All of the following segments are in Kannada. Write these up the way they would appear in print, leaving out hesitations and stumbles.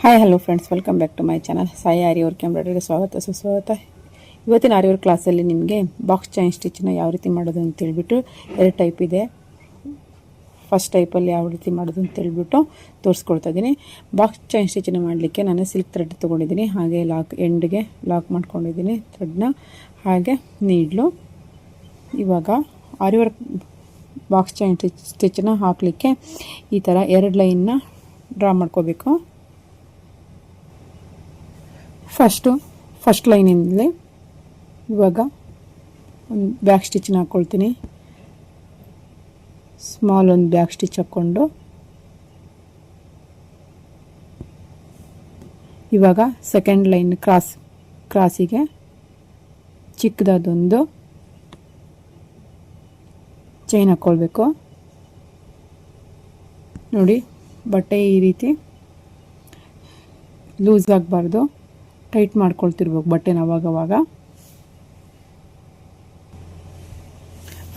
Hi hello friends, welcome back to my channel Sai Aari work ಎಂಬ್ರಾಯ್ಡರಿಗೆ ಸ್ವಾಗತ ಸುಸ್ವಾಗತ. ಇವತ್ತಿನ ಆರಿ ವರ್ಕ್ ಕ್ಲಾಸಲ್ಲಿ ನಿಮಗೆ ಬಾಕ್ಸ್ ಚೈನ್ ಸ್ಟಿಚ್ನ ಯಾವ ರೀತಿ ಮಾಡೋದು ಅಂತೇಳ್ಬಿಟ್ಟು ಎರಡು ಟೈಪ್ ಇದೆ. ಫಸ್ಟ್ ಟೈಪಲ್ಲಿ ಯಾವ ರೀತಿ ಮಾಡೋದು ಅಂತೇಳ್ಬಿಟ್ಟು ತೋರಿಸ್ಕೊಳ್ತಾ ಇದ್ದೀನಿ. ಬಾಕ್ಸ್ ಚೈನ್ ಸ್ಟಿಚ್ನ ಮಾಡಲಿಕ್ಕೆ ನಾನು ಸಿಲ್ಕ್ ಥ್ರೆಡ್ ತೊಗೊಂಡಿದ್ದೀನಿ, ಹಾಗೆ ಎಂಡ್ಗೆ ಲಾಕ್ ಮಾಡ್ಕೊಂಡಿದ್ದೀನಿ ಥ್ರೆಡ್ನ, ಹಾಗೆ ನೀಡ್ಲು. ಇವಾಗ ಆರಿ ವರ್ಕ್ ಬಾಕ್ಸ್ ಚೈನ್ ಸ್ಟಿಚ್ನ ಹಾಕಲಿಕ್ಕೆ ಈ ಥರ ಎರಡು ಲೈನ್ನ ಡ್ರಾ ಮಾಡ್ಕೋಬೇಕು. ಫಸ್ಟ್ ಲೈನಿಂದಲೇ ಇವಾಗ ಒಂದು ಬ್ಯಾಕ್ ಸ್ಟಿಚ್ನ ಹಾಕ್ಕೊಳ್ತೀನಿ. ಸ್ಮಾಲ್ ಒಂದು ಬ್ಯಾಕ್ ಸ್ಟಿಚ್ ಹಾಕ್ಕೊಂಡು ಇವಾಗ ಸೆಕೆಂಡ್ ಲೈನ್ ಕ್ರಾಸಿಗೆ ಚಿಕ್ಕದಾದೊಂದು ಚೈನ್ ಹಾಕ್ಕೊಳ್ಬೇಕು. ನೋಡಿ, ಬಟ್ಟೆ ಈ ರೀತಿ ಲೂಸ್ ಆಗಬಾರ್ದು, ಟೈಟ್ ಮಾಡ್ಕೊಳ್ತಿರ್ಬೇಕು ಬಟ್ಟೆನ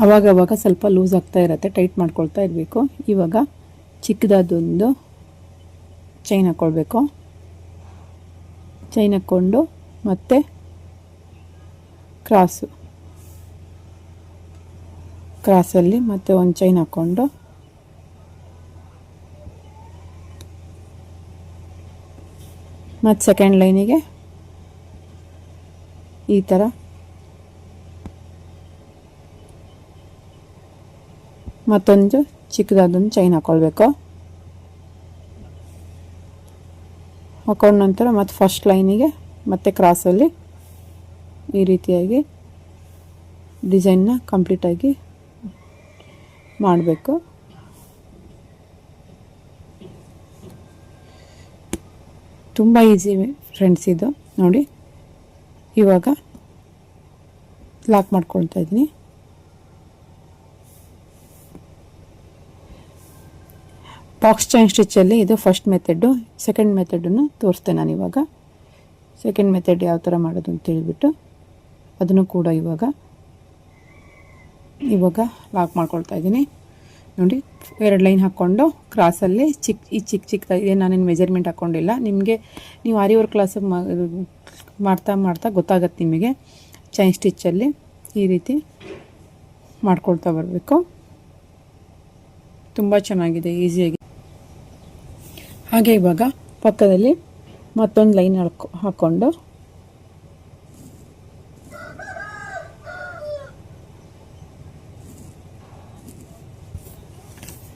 ಅವಾಗವಾಗ ಸ್ವಲ್ಪ ಲೂಸ್ ಆಗ್ತಾ ಇರುತ್ತೆ, ಟೈಟ್ ಮಾಡ್ಕೊಳ್ತಾ ಇರಬೇಕು. ಇವಾಗ ಚಿಕ್ಕದಾದೊಂದು ಚೈನ್ ಹಾಕ್ಕೊಳ್ಬೇಕು. ಚೈನ್ ಹಾಕ್ಕೊಂಡು ಮತ್ತೆ ಕ್ರಾಸಲ್ಲಿ ಮತ್ತೆ ಒಂದು ಚೈನ್ ಹಾಕ್ಕೊಂಡು ಮತ್ತು ಸೆಕೆಂಡ್ ಲೈನಿಗೆ ಈ ಥರ ಮತ್ತೊಂದು ಚಿಕ್ಕದಾದೊಂದು ಚೈನ್ ಹಾಕ್ಕೊಳ್ಬೇಕು. ಹಾಕೊಂಡ ನಂತರ ಮತ್ತು ಫಸ್ಟ್ ಲೈನಿಗೆ ಮತ್ತೆ ಕ್ರಾಸಲ್ಲಿ ಈ ರೀತಿಯಾಗಿ ಡಿಸೈನ್ನ ಕಂಪ್ಲೀಟಾಗಿ ಮಾಡಬೇಕು. ತುಂಬ ಈಸಿ ಫ್ರೆಂಡ್ಸ್ ಇದು. ನೋಡಿ, ಇವಾಗ ಲಾಕ್ ಮಾಡ್ಕೊಳ್ತಾ ಇದ್ದೀನಿ. ಬಾಕ್ಸ್ ಚೈನ್ ಸ್ಟಿಚ್ಚಲ್ಲಿ ಇದು ಫಸ್ಟ್ ಮೆಥಡು. ಸೆಕೆಂಡ್ ಮೆಥಡನ್ನು ತೋರಿಸ್ತೇನೆ ನಾನು ಇವಾಗ. ಸೆಕೆಂಡ್ ಮೆಥಡ್ ಯಾವ ಥರ ಮಾಡೋದು ಅಂತೇಳ್ಬಿಟ್ಟು ಅದನ್ನು ಕೂಡ ಇವಾಗ ಲಾಕ್ ಮಾಡ್ಕೊಳ್ತಾ ಇದ್ದೀನಿ. ನೋಡಿ, ಎರಡು ಲೈನ್ ಹಾಕ್ಕೊಂಡು ಕ್ರಾಸಲ್ಲಿ ಚಿಕ್ಕದಾಗಿದೆ. ನಾನೇನು ಮೆಜರ್ಮೆಂಟ್ ಹಾಕ್ಕೊಂಡಿಲ್ಲ. ನೀವು ಆರಿ ವರ್ಕ್ ಕ್ಲಾಸ್ ಮಾಡ್ತಾ ಗೊತ್ತಾಗತ್ತೆ ನಿಮಗೆ. ಚೈನ್ ಸ್ಟಿಚ್ಚಲ್ಲಿ ಈ ರೀತಿ ಮಾಡ್ಕೊಳ್ತಾ ಬರಬೇಕು. ತುಂಬ ಚೆನ್ನಾಗಿದೆ, ಈಸಿಯಾಗಿ. ಹಾಗೆ ಇವಾಗ ಪಕ್ಕದಲ್ಲಿ ಮತ್ತೊಂದು ಲೈನ್ ಹಾಕ್ಕೊಂಡು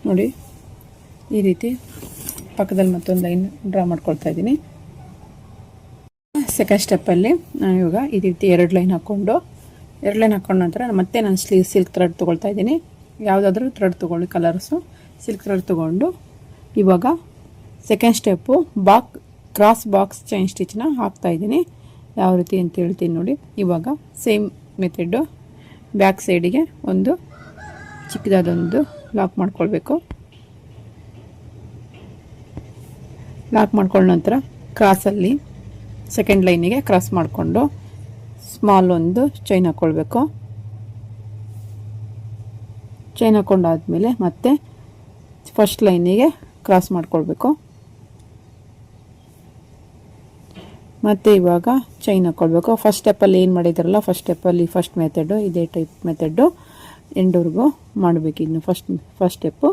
ನೋಡಿ, ಈ ರೀತಿ ಪಕ್ಕದಲ್ಲಿ ಮತ್ತೊಂದು ಲೈನ್ ಡ್ರಾ ಮಾಡ್ಕೊಳ್ತಾ ಇದ್ದೀನಿ. ಸೆಕೆಂಡ್ ಸ್ಟೆಪ್ಪಲ್ಲಿ ನಾನು ಇವಾಗ ಈ ರೀತಿ ಎರಡು ಲೈನ್ ಹಾಕ್ಕೊಂಡು ನಂತರ ಮತ್ತೆ ನಾನು ಸಿಲ್ಕ್ ಥ್ರೆಡ್ ತೊಗೊಳ್ತಾ ಇದ್ದೀನಿ. ಯಾವುದಾದ್ರೂ ಥ್ರೆಡ್ ತೊಗೊಳ್ಳಿ, ಕಲರ್ಸು ಸಿಲ್ಕ್ ಥ್ರೆಡ್ ತೊಗೊಂಡು ಇವಾಗ second step cross box chain ಸ್ಟಿಚ್ನ ಹಾಕ್ತಾಯಿದ್ದೀನಿ. ಯಾವ ರೀತಿ ಅಂತ ಹೇಳ್ತೀನಿ ನೋಡಿ. ಇವಾಗ ಸೇಮ್ ಮೆಥಡು, ಬ್ಯಾಕ್ ಸೈಡಿಗೆ ಒಂದು ಚಿಕ್ಕದಾದೊಂದು ಲಾಕ್ ಮಾಡ್ಕೊಳ್ಬೇಕು. ಲಾಕ್ ಮಾಡ್ಕೊಂಡ ನಂತರ ಕ್ರಾಸಲ್ಲಿ ಸೆಕೆಂಡ್ ಲೈನಿಗೆ ಕ್ರಾಸ್ ಮಾಡಿಕೊಂಡು ಸ್ಮಾಲ್ ಒಂದು ಚೈನ್ ಹಾಕ್ಕೊಳ್ಬೇಕು. ಚೈನ್ ಹಾಕ್ಕೊಂಡಾದ್ಮೇಲೆ ಮತ್ತೆ ಫಸ್ಟ್ ಲೈನಿಗೆ ಕ್ರಾಸ್ ಮಾಡ್ಕೊಳ್ಬೇಕು. ಮತ್ತು ಇವಾಗ ಚೈನ್ ಹಾಕ್ಕೊಳ್ಬೇಕು. ಫಸ್ಟ್ ಸ್ಟೆಪ್ಪಲ್ಲಿ ಏನು ಮಾಡಿದಾರಲ್ಲ, ಫಸ್ಟ್ ಸ್ಟೆಪ್ಪಲ್ಲಿ ಫಸ್ಟ್ ಮೆಥಡು ಇದೇ ಟೈಪ್ ಮೆಥಡು ಎಂಡ್ವರೆಗೂ ಮಾಡಬೇಕು. ಇನ್ನು ಫಸ್ಟ್ ಸ್ಟೆಪ್ಪು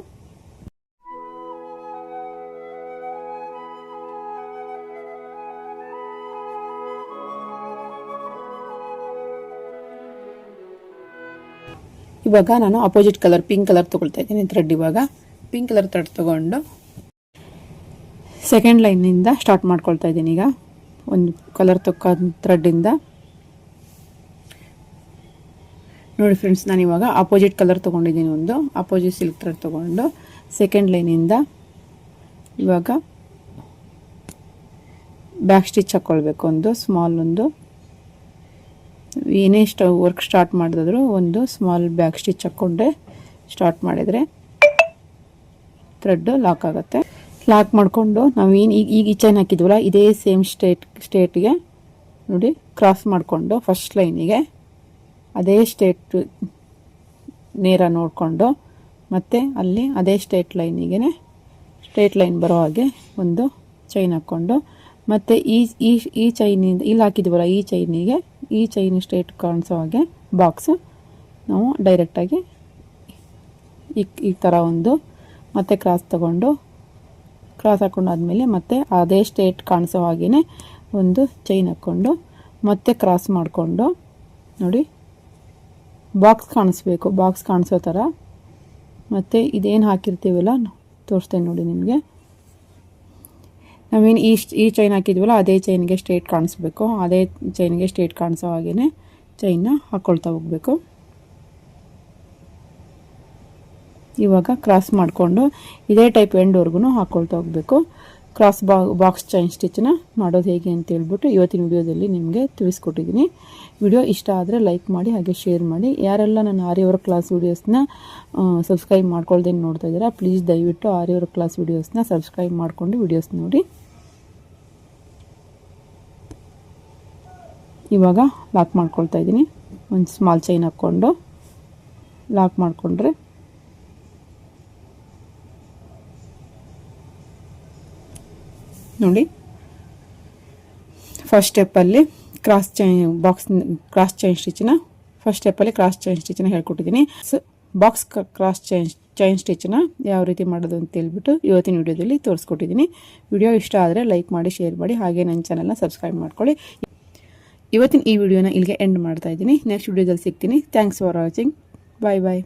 ಇವಾಗ ನಾನು ಅಪೋಸಿಟ್ ಕಲರ್ ಪಿಂಕ್ ಕಲರ್ ತೊಗೊಳ್ತಾ ಇದ್ದೀನಿ ಥ್ರೆಡ್. ಇವಾಗ ಪಿಂಕ್ ಕಲರ್ ಥ್ರೆಡ್ ತೊಗೊಂಡು ಸೆಕೆಂಡ್ ಲೈನಿಂದ ಸ್ಟಾರ್ಟ್ ಮಾಡ್ಕೊಳ್ತಾ ಇದ್ದೀನಿ. ಈಗ ಒಂದು ಕಲರ್ ತೊಕ್ಕ ಥ್ರೆಡ್ಡಿಂದ ನೋಡಿ ಫ್ರೆಂಡ್ಸ್, ನಾನು ಇವಾಗ ಅಪೋಸಿಟ್ ಕಲರ್ ತೊಗೊಂಡಿದ್ದೀನಿ. ಒಂದು ಅಪೋಸಿಟ್ ಸಿಲ್ಕ್ ಥ್ರೆಡ್ ತೊಗೊಂಡು ಸೆಕೆಂಡ್ ಲೈನಿಂದ ಇವಾಗ ಬ್ಯಾಕ್ ಸ್ಟಿಚ್ ಹಾಕ್ಕೊಳ್ಬೇಕು. ಒಂದು ಸ್ಮಾಲ್ ಒಂದು ಏನೇ ವರ್ಕ್ ಸ್ಟಾರ್ಟ್ ಮಾಡಿದ್ರು ಒಂದು ಸ್ಮಾಲ್ ಬ್ಯಾಕ್ ಸ್ಟಿಚ್ ಹಾಕ್ಕೊಂಡ್ರೆ ಸ್ಟಾರ್ಟ್ ಮಾಡಿದರೆ ಥ್ರೆಡ್ಡು ಲಾಕ್ ಆಗುತ್ತೆ. ಲಾಕ್ ಮಾಡಿಕೊಂಡು ನಾವು ಈಗ ಈ ಚೈನ್ ಹಾಕಿದ್ವಲ್ಲ, ಇದೇ ಸೇಮ್ ಸ್ಟೇಟ್ಗೆ ನೋಡಿ ಕ್ರಾಸ್ ಮಾಡಿಕೊಂಡು ಫಸ್ಟ್ ಲೈನಿಗೆ ಅದೇ ನೇರ ನೋಡಿಕೊಂಡು ಮತ್ತೆ ಅಲ್ಲಿ ಅದೇ ಸ್ಟ್ರೇಟ್ ಲೈನ್ ಬರೋ ಹಾಗೆ ಒಂದು ಚೈನ್ ಹಾಕ್ಕೊಂಡು ಮತ್ತು ಈ ಚೈನಿಂದ ಇಲ್ಲಿ ಹಾಕಿದ್ದೀವಲ್ಲ ಈ ಚೈನ್ ಸ್ಟ್ರೇಟ್ ಕಾಣಿಸೋ ಹಾಗೆ ಬಾಕ್ಸು ನಾವು ಡೈರೆಕ್ಟಾಗಿ ಈ ಥರ ಒಂದು ಮತ್ತೆ ಕ್ರಾಸ್ ತಗೊಂಡು ಕ್ರಾಸ್ ಹಾಕ್ಕೊಂಡಾದ್ಮೇಲೆ ಮತ್ತೆ ಅದೇ ಸ್ಟ್ರೇಟ್ ಕಾಣಿಸೋ ಹಾಗೆಯೇ ಒಂದು ಚೈನ್ ಹಾಕ್ಕೊಂಡು ಮತ್ತೆ ಕ್ರಾಸ್ ಮಾಡಿಕೊಂಡು ನೋಡಿ ಬಾಕ್ಸ್ ಕಾಣಿಸ್ಬೇಕು, ಬಾಕ್ಸ್ ಕಾಣಿಸೋ ಥರ. ಮತ್ತು ಇದೇನು ಹಾಕಿರ್ತೀವಲ್ಲ ತೋರಿಸ್ತೇನೆ ನೋಡಿ ನಿಮಗೆ. ನಾವೇನು ಈ ಚೈನ್ ಹಾಕಿದ್ವಲ್ಲ ಅದೇ ಚೈನ್ಗೆ ಸ್ಟ್ರೇಟ್ ಕಾಣಿಸ್ಬೇಕು, ಅದೇ ಚೈನ್ಗೆ ಸ್ಟ್ರೇಟ್ ಕಾಣಿಸೋ ಹಾಗೆಯೇ ಚೈನ್ನ ಹಾಕ್ಕೊಳ್ತಾ ಹೋಗಬೇಕು. ಇವಾಗ ಕ್ರಾಸ್ ಮಾಡಿಕೊಂಡು ಇದೇ ಟೈಪ್ ಎಂಡ್ವರೆಗೂ ಹಾಕ್ಕೊಳ್ತಾ ಹೋಗಬೇಕು. ಕ್ರಾಸ್ ಬಾಕ್ಸ್ ಚೈನ್ ಸ್ಟಿಚ್ಚನ್ನ ಮಾಡೋದು ಹೇಗೆ ಅಂತ ಹೇಳ್ಬಿಟ್ಟು ಇವತ್ತಿನ ವಿಡಿಯೋದಲ್ಲಿ ನಿಮಗೆ ತಿಳಿಸ್ಕೊಟ್ಟಿದ್ದೀನಿ. ವಿಡಿಯೋ ಇಷ್ಟ ಆದರೆ ಲೈಕ್ ಮಾಡಿ, ಹಾಗೆ ಶೇರ್ ಮಾಡಿ. ಯಾರೆಲ್ಲ ನನ್ನ ಆರಿ ವರ್ಕ್ ಕ್ಲಾಸ್ ವೀಡಿಯೋಸ್ನ ಸಬ್ಸ್ಕ್ರೈಬ್ ಮಾಡ್ಕೊಳ್ದೇ ನೋಡ್ತಾ ಇದ್ದೀರಾ, ಪ್ಲೀಸ್ ದಯವಿಟ್ಟು ಆರಿ ವರ್ಕ್ ಕ್ಲಾಸ್ ವೀಡಿಯೋಸ್ನ ಸಬ್ಸ್ಕ್ರೈಬ್ ಮಾಡಿಕೊಂಡು ವಿಡಿಯೋಸ್ ನೋಡಿ. ಇವಾಗ ಲಾಕ್ ಮಾಡ್ಕೊಳ್ತಾ ಇದ್ದೀನಿ. ಒಂದು ಸ್ಮಾಲ್ ಚೈನ್ ಹಾಕ್ಕೊಂಡು ಲಾಕ್ ಮಾಡಿಕೊಂಡ್ರೆ ನೋಡಿ ಫಸ್ಟ್ ಸ್ಟೆಪ್ಪಲ್ಲಿ ಕ್ರಾಸ್ ಚೈನ್ ಸ್ಟಿಚ್ಚನ್ನ ಹೇಳ್ಕೊಟ್ಟಿದ್ದೀನಿ. ಬಾಕ್ಸ್ ಕ್ರಾಸ್ ಚೈನ್ ಸ್ಟಿಚ್ಚನ್ನ ಯಾವ ರೀತಿ ಮಾಡೋದು ಅಂತ ಹೇಳ್ಬಿಟ್ಟು ಇವತ್ತಿನ ವಿಡಿಯೋದಲ್ಲಿ ತೋರಿಸ್ಕೊಟ್ಟಿದ್ದೀನಿ. ವಿಡಿಯೋ ಇಷ್ಟ ಆದರೆ ಲೈಕ್ ಮಾಡಿ, ಶೇರ್ ಮಾಡಿ, ಹಾಗೆ ನನ್ನ ಚಾನಲ್ನ ಸಬ್ಸ್ಕ್ರೈಬ್ ಮಾಡ್ಕೊಳ್ಳಿ. ಇವತ್ತಿನ ಈ ವಿಡಿಯೋನ ಇಲ್ಲಿಗೆ ಎಂಡ್ ಮಾಡ್ತಾ ಇದ್ದೀನಿ. ನೆಕ್ಸ್ಟ್ ವಿಡಿಯೋದಲ್ಲಿ ಸಿಗ್ತೀನಿ. Thanks for watching. Bye bye.